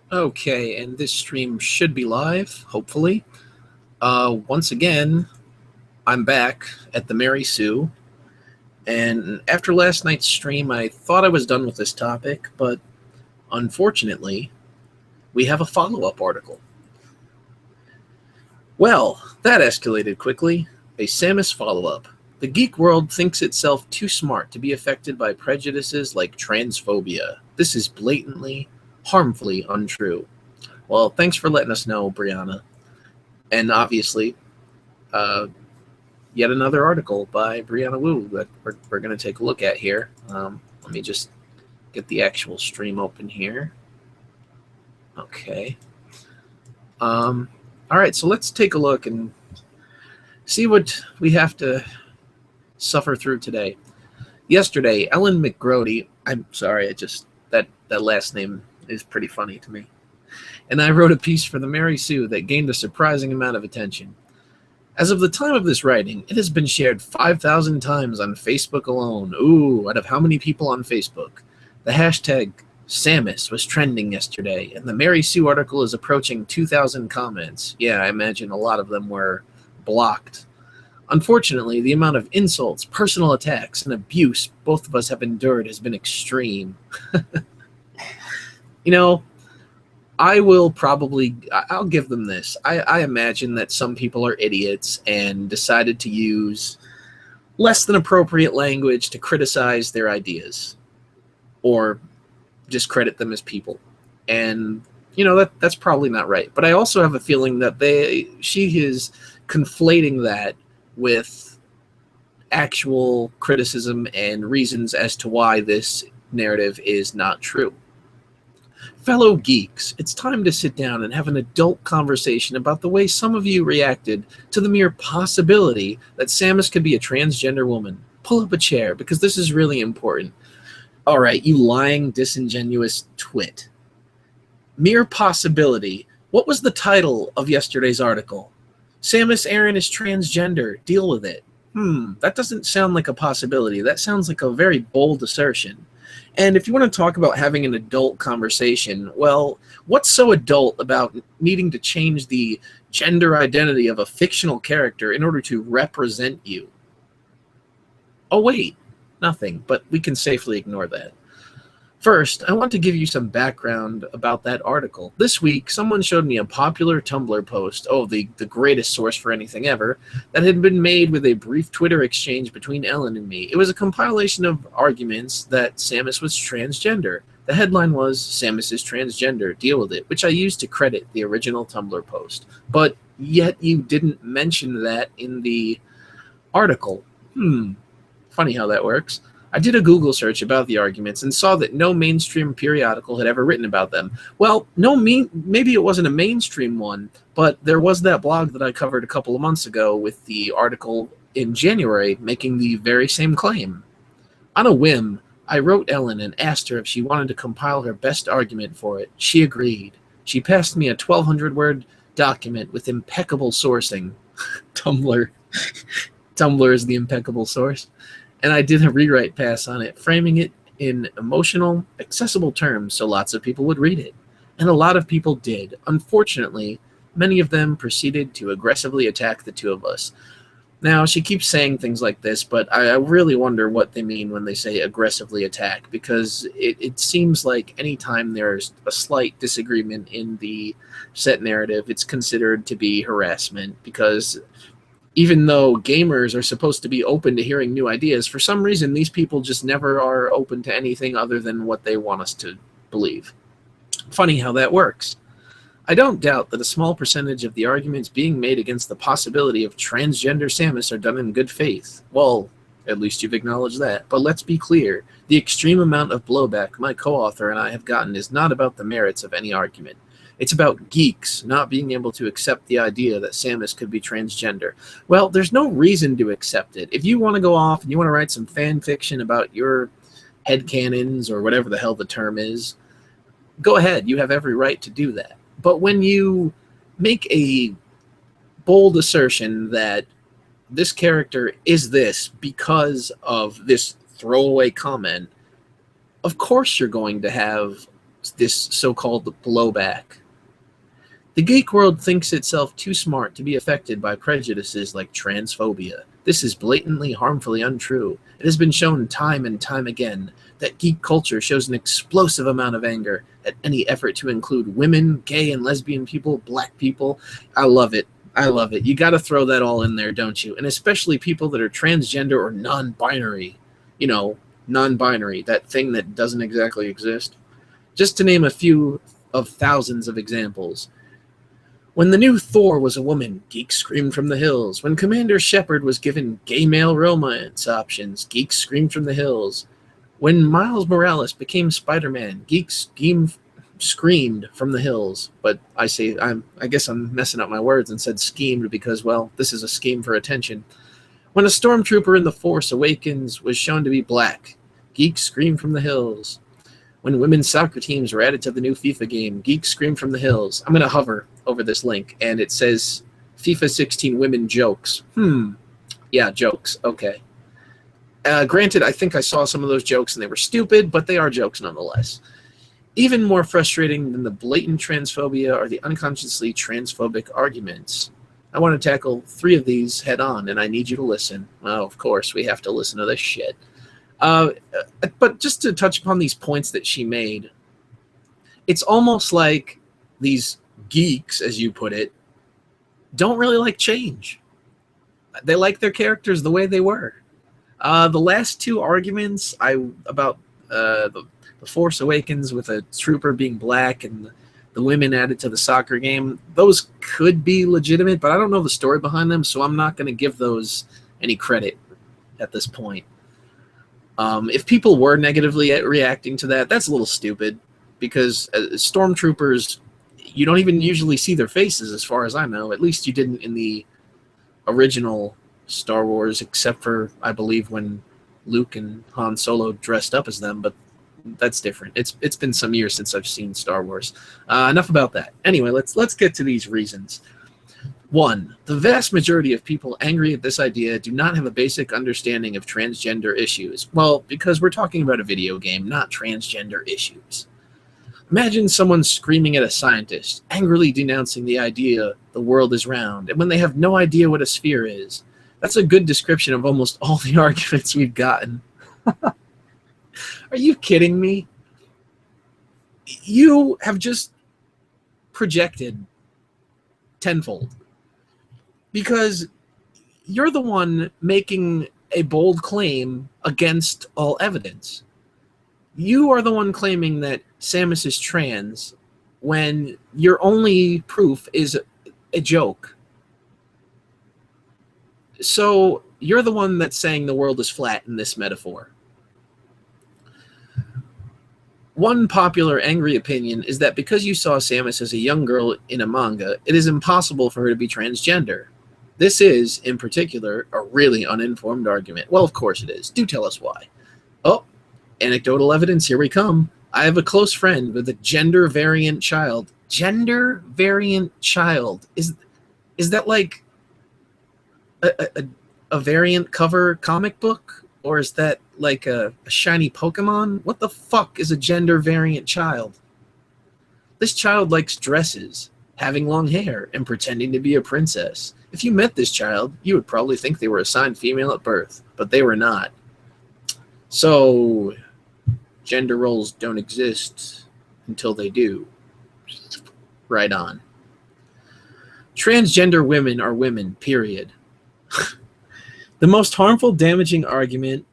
Okay, and this stream should be live, hopefully. Once again, I'm back at the Mary Sue, and after last night's stream, I thought I was done with this topic, but unfortunately, we have a follow-up article. Well, that escalated quickly. A Samus follow-up. The geek world thinks itself too smart to be affected by prejudices like transphobia. This is blatantly, harmfully untrue. Well, thanks for letting us know, Brianna. And obviously, uh, yet another article by Brianna Wu that we're going to take a look at here. Let me just get the actual stream open here. Okay. All right, so let's take a look and see what we have to suffer through today. Yesterday, Ellen McGrody, I'm sorry, that last name is pretty funny to me. And I wrote a piece for the Mary Sue that gained a surprising amount of attention. As of the time of this writing, it has been shared 5,000 times on Facebook alone. Ooh, out of how many people on Facebook? The hashtag Samus was trending yesterday, and the Mary Sue article is approaching 2,000 comments. Yeah, I imagine a lot of them were blocked. Unfortunately, the amount of insults, personal attacks, and abuse both of us have endured has been extreme. You know, I'll give them this. I imagine that some people are idiots and decided to use less than appropriate language to criticize their ideas or discredit them as people. And, that's probably not right. But I also have a feeling that she is conflating that with actual criticism and reasons as to why this narrative is not true. Fellow geeks, it's time to sit down and have an adult conversation about the way some of you reacted to the mere possibility that Samus could be a transgender woman. Pull up a chair, because this is really important. All right, you lying, disingenuous twit. Mere possibility. What was the title of yesterday's article? Samus Aran is transgender. Deal with it. That doesn't sound like a possibility. That sounds like a very bold assertion. And if you want to talk about having an adult conversation, well, what's so adult about needing to change the gender identity of a fictional character in order to represent you? Oh, wait, nothing, but we can safely ignore that. First, I want to give you some background about that article. This week, someone showed me a popular Tumblr post, the greatest source for anything ever, that had been made with a brief Twitter exchange between Ellen and me. It was a compilation of arguments that Samus was transgender. The headline was, Samus is transgender, deal with it, which I used to credit the original Tumblr post. But yet you didn't mention that in the article. Funny how that works. I did a Google search about the arguments and saw that no mainstream periodical had ever written about them. Well, maybe it wasn't a mainstream one, but there was that blog that I covered a couple of months ago with the article in January making the very same claim. On a whim, I wrote Ellen and asked her if she wanted to compile her best argument for it. She agreed. She passed me a 1,200-word document with impeccable sourcing. Tumblr is the impeccable source. And I did a rewrite pass on it, framing it in emotional, accessible terms so lots of people would read it. And a lot of people did. Unfortunately, many of them proceeded to aggressively attack the two of us. Now, she keeps saying things like this, but I really wonder what they mean when they say aggressively attack, because it seems like anytime there's a slight disagreement in the set narrative, it's considered to be harassment, because even though gamers are supposed to be open to hearing new ideas, for some reason these people just never are open to anything other than what they want us to believe. Funny how that works. I don't doubt that a small percentage of the arguments being made against the possibility of transgender Samus are done in good faith. Well, at least you've acknowledged that. But let's be clear, the extreme amount of blowback my co-author and I have gotten is not about the merits of any argument. It's about geeks not being able to accept the idea that Samus could be transgender. Well, there's no reason to accept it. If you want to go off and you want to write some fan fiction about your headcanons or whatever the hell the term is, go ahead. You have every right to do that. But when you make a bold assertion that this character is this because of this throwaway comment, of course you're going to have this so-called blowback. The geek world thinks itself too smart to be affected by prejudices like transphobia. This is blatantly, harmfully untrue. It has been shown time and time again that geek culture shows an explosive amount of anger at any effort to include women, gay and lesbian people, black people. I love it. I love it. You got to throw that all in there, don't you? And especially people that are transgender or non-binary. You know, non-binary, that thing that doesn't exactly exist. Just to name a few of thousands of examples. When the new Thor was a woman, geeks screamed from the hills. When Commander Shepard was given gay male romance options, geeks screamed from the hills. When Miles Morales became Spider-Man, geeks screamed from the hills. But I guess I'm messing up my words and said schemed because, well, this is a scheme for attention. When a stormtrooper in The Force Awakens was shown to be black, geeks screamed from the hills. When women's soccer teams were added to the new FIFA game, geeks screamed from the hills. I'm going to hover over this link, and it says FIFA 16 women jokes. Yeah, jokes. Okay. Granted, I think I saw some of those jokes, and they were stupid, but they are jokes nonetheless. Even more frustrating than the blatant transphobia are the unconsciously transphobic arguments. I want to tackle 3 of these head on, and I need you to listen. Oh, of course, we have to listen to this shit. But just to touch upon these points that she made, it's almost like these geeks, as you put it, don't really like change. They like their characters the way they were. The last 2 arguments about the Force Awakens with a trooper being black and the women added to the soccer game, those could be legitimate, but I don't know the story behind them, so I'm not going to give those any credit at this point. If people were negatively reacting to that, that's a little stupid because stormtroopers, you don't even usually see their faces as far as I know. At least you didn't in the original Star Wars, except for, I believe, when Luke and Han Solo dressed up as them, but that's different. It's been some years since I've seen Star Wars. Enough about that. Anyway, let's get to these reasons. 1. The vast majority of people angry at this idea do not have a basic understanding of transgender issues. Well, because we're talking about a video game, not transgender issues. Imagine someone screaming at a scientist, angrily denouncing the idea the world is round, and when they have no idea what a sphere is. That's a good description of almost all the arguments we've gotten. Are you kidding me? You have just projected tenfold. Because you're the one making a bold claim against all evidence. You are the one claiming that Samus is trans when your only proof is a joke. So you're the one that's saying the world is flat in this metaphor. One popular angry opinion is that because you saw Samus as a young girl in a manga, it is impossible for her to be transgender. This is, in particular, a really uninformed argument. Well, of course it is. Do tell us why. Oh, anecdotal evidence, here we come. I have a close friend with a gender variant child. Gender variant child. Is that like a variant cover comic book? Or is that like a shiny Pokemon? What the fuck is a gender variant child? This child likes dresses, having long hair, and pretending to be a princess. If you met this child, you would probably think they were assigned female at birth, but they were not. So, gender roles don't exist until they do. Right on. Transgender women are women, period. The most harmful, damaging argument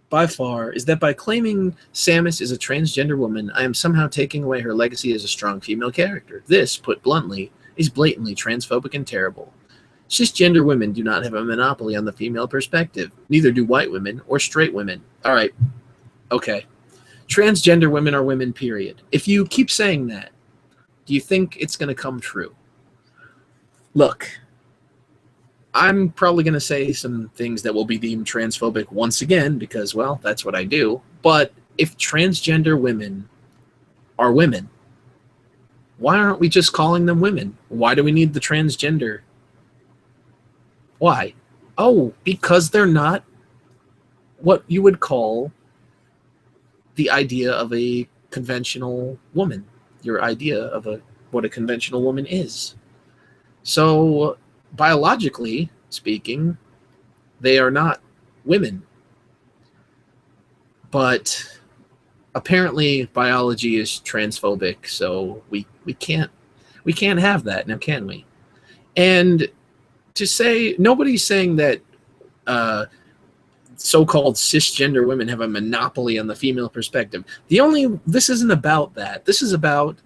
by far is that by claiming Samus is a transgender woman, I am somehow taking away her legacy as a strong female character. This, put bluntly, is blatantly transphobic and terrible. Cisgender women do not have a monopoly on the female perspective. Neither do white women or straight women. All right. Okay. Transgender women are women, period. If you keep saying that, do you think it's going to come true? Look, I'm probably going to say some things that will be deemed transphobic once again because, well, that's what I do. But if transgender women are women, why aren't we just calling them women? Why do we need the transgender? Why? Oh, because they're not what you would call the idea of a conventional woman, your idea of what a conventional woman is. So, biologically speaking, they are not women. But apparently biology is transphobic, so we can't have that now, can we? And to say, nobody's saying that so-called cisgender women have a monopoly on the female perspective. This isn't about that. This is about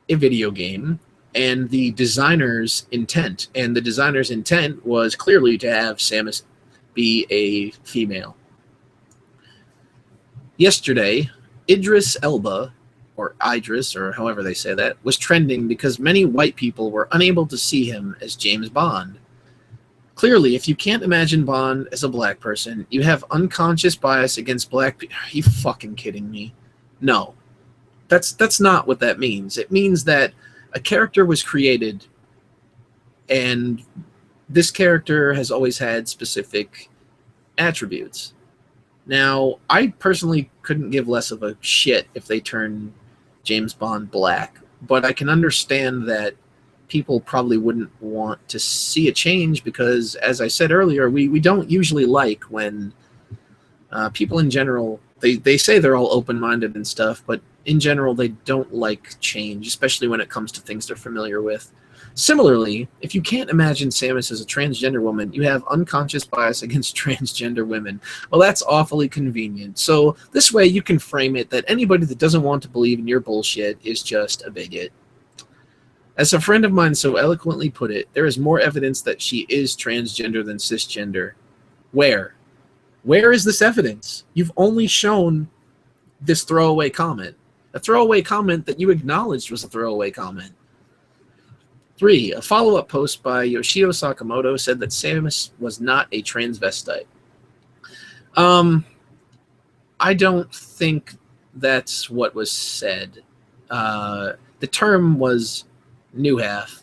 a video game and the designer's intent. And the designer's intent was clearly to have Samus be a female. Yesterday, Idris Elba, or Idris, or however they say that, was trending because many white people were unable to see him as James Bond. Clearly, if you can't imagine Bond as a black person, you have unconscious bias against black people. Are you fucking kidding me? No. That's not what that means. It means that a character was created, and this character has always had specific attributes. Now, I personally couldn't give less of a shit if they turn James Bond black, but I can understand that people probably wouldn't want to see a change because, as I said earlier, we don't usually like when people in general, they say they're all open-minded and stuff, but in general they don't like change, especially when it comes to things they're familiar with. Similarly, if you can't imagine Samus as a transgender woman, you have unconscious bias against transgender women. Well, that's awfully convenient. So this way you can frame it that anybody that doesn't want to believe in your bullshit is just a bigot. As a friend of mine so eloquently put it, there is more evidence that she is transgender than cisgender. Where? Where is this evidence? You've only shown this throwaway comment. A throwaway comment that you acknowledged was a throwaway comment. 3. A follow-up post by Yoshio Sakamoto said that Samus was not a transvestite. I don't think that's what was said. The term was new half.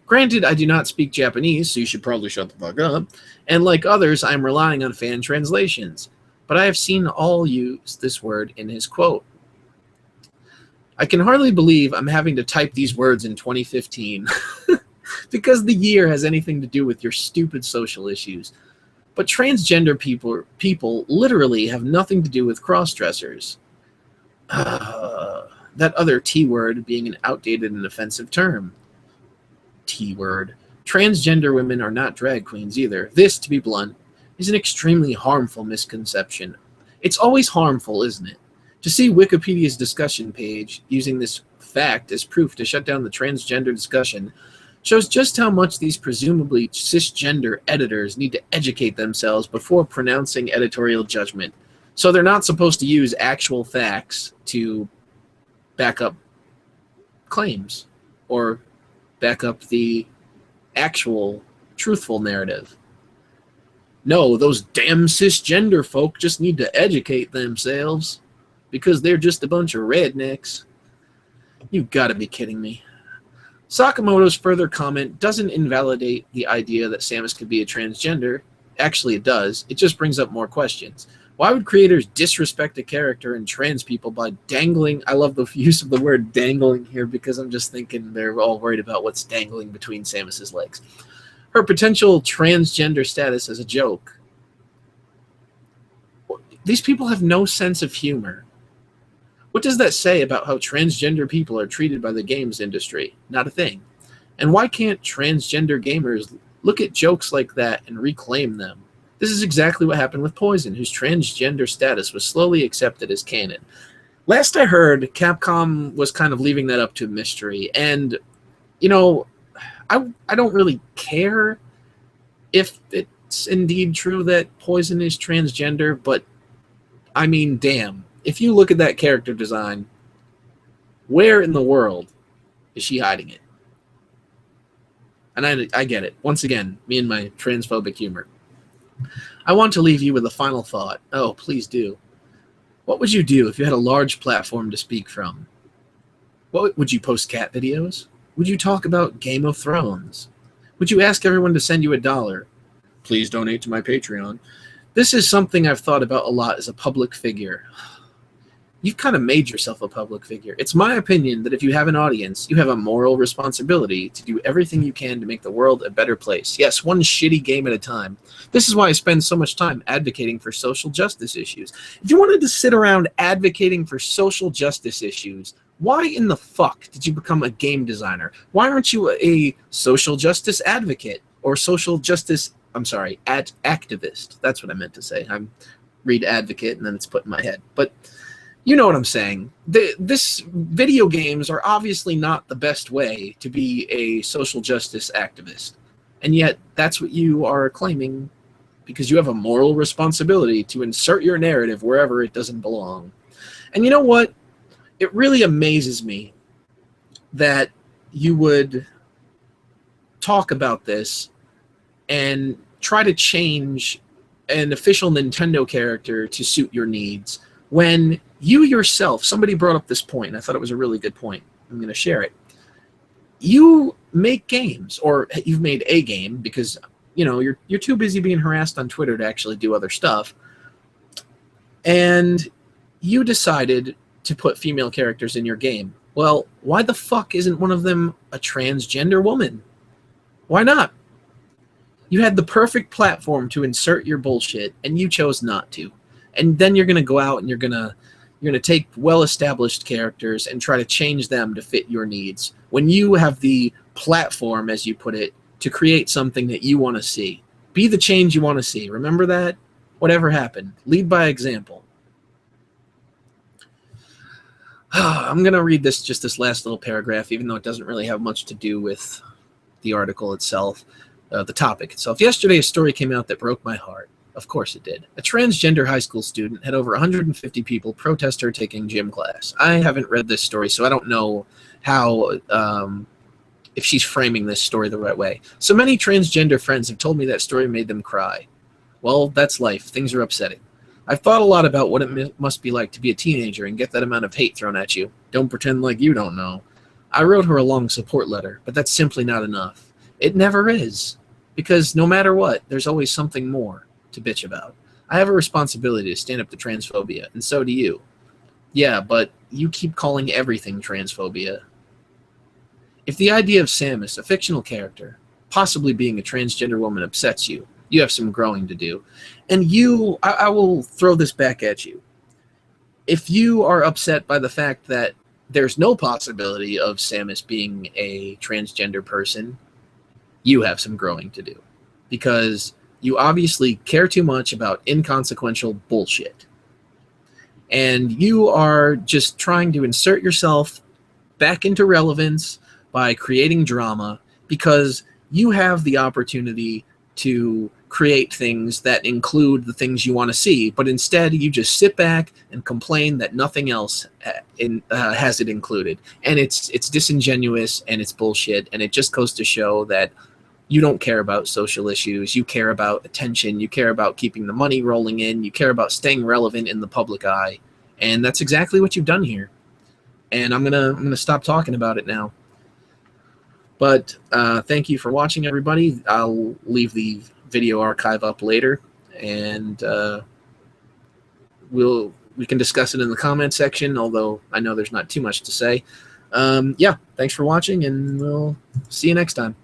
Granted, I do not speak Japanese, so you should probably shut the fuck up. And like others, I'm relying on fan translations. But I have seen all use this word in his quote. I can hardly believe I'm having to type these words in 2015 because the year has anything to do with your stupid social issues. But transgender people literally have nothing to do with cross-dressers. That other T-word being an outdated and offensive term. T-word. Transgender women are not drag queens either. This, to be blunt, is an extremely harmful misconception. It's always harmful, isn't it? To see Wikipedia's discussion page using this fact as proof to shut down the transgender discussion shows just how much these presumably cisgender editors need to educate themselves before pronouncing editorial judgment. So they're not supposed to use actual facts to back up claims or back up the actual truthful narrative. No, those damn cisgender folk just need to educate themselves because they're just a bunch of rednecks. You've got to be kidding me. Sakamoto's further comment doesn't invalidate the idea that Samus could be a transgender. Actually, it does. It just brings up more questions. Why would creators disrespect a character and trans people by dangling? I love the use of the word dangling here because I'm just thinking they're all worried about what's dangling between Samus's legs. Her potential transgender status as a joke. These people have no sense of humor. What does that say about how transgender people are treated by the games industry? Not a thing. And why can't transgender gamers look at jokes like that and reclaim them? This is exactly what happened with Poison, whose transgender status was slowly accepted as canon. Last I heard, Capcom was kind of leaving that up to mystery. And, you know, I don't really care if it's indeed true that Poison is transgender, but, I mean, damn. If you look at that character design, where in the world is she hiding it? And I get it. Once again, me and my transphobic humor. I want to leave you with a final thought. Oh, please do. What would you do if you had a large platform to speak from? What would you post cat videos? Would you talk about Game of Thrones? Would you ask everyone to send you $1? Please donate to my Patreon. This is something I've thought about a lot as a public figure. you've kind of made yourself a public figure. It's my opinion that if you have an audience, you have a moral responsibility to do everything you can to make the world a better place. Yes, one shitty game at a time. This is why I spend so much time advocating for social justice issues. If you wanted to sit around advocating for social justice issues, why in the fuck did you become a game designer? Why aren't you a social justice advocate or social justice, activist? That's what I meant to say. I'm read advocate and then it's put in my head. But you know what I'm saying. This video games are obviously not the best way to be a social justice activist. And yet that's what you are claiming because you have a moral responsibility to insert your narrative wherever it doesn't belong. And you know what? It really amazes me that you would talk about this and try to change an official Nintendo character to suit your needs when you yourself, somebody brought up this point, and I thought it was a really good point. I'm going to share it. You make games, or you've made a game because, you know, you're too busy being harassed on Twitter to actually do other stuff. And you decided to put female characters in your game. Well, why the fuck isn't one of them a transgender woman? Why not? You had the perfect platform to insert your bullshit, and you chose not to. And then you're going to go out and you're going to take well-established characters and try to change them to fit your needs when you have the platform, as you put it, to create something that you want to see. Be the change you want to see. Remember that? Whatever happened. Lead by example. I'm going to read this last little paragraph, even though it doesn't really have much to do with the article itself, the topic itself. Yesterday, a story came out that broke my heart. Of course it did. A transgender high school student had over 150 people protest her taking gym class. I haven't read this story, so I don't know how, if she's framing this story the right way. So many transgender friends have told me that story made them cry. Well, that's life. Things are upsetting. I've thought a lot about what it must be like to be a teenager and get that amount of hate thrown at you. Don't pretend like you don't know. I wrote her a long support letter, but that's simply not enough. It never is. Because no matter what, there's always something more to bitch about. I have a responsibility to stand up to transphobia, and so do you. Yeah, but you keep calling everything transphobia. If the idea of Samus, a fictional character, possibly being a transgender woman upsets you, you have some growing to do. And I will throw this back at you. If you are upset by the fact that there's no possibility of Samus being a transgender person, you have some growing to do. Because you obviously care too much about inconsequential bullshit. And you are just trying to insert yourself back into relevance by creating drama because you have the opportunity to create things that include the things you want to see, but instead you just sit back and complain that nothing else has it included. And it's disingenuous and it's bullshit, and it just goes to show that you don't care about social issues. You care about attention. You care about keeping the money rolling in. You care about staying relevant in the public eye. And that's exactly what you've done here. And I'm gonna stop talking about it now. But thank you for watching, everybody. I'll leave the video archive up later, and we can discuss it in the comment section, although I know there's not too much to say. Yeah, thanks for watching, and we'll see you next time.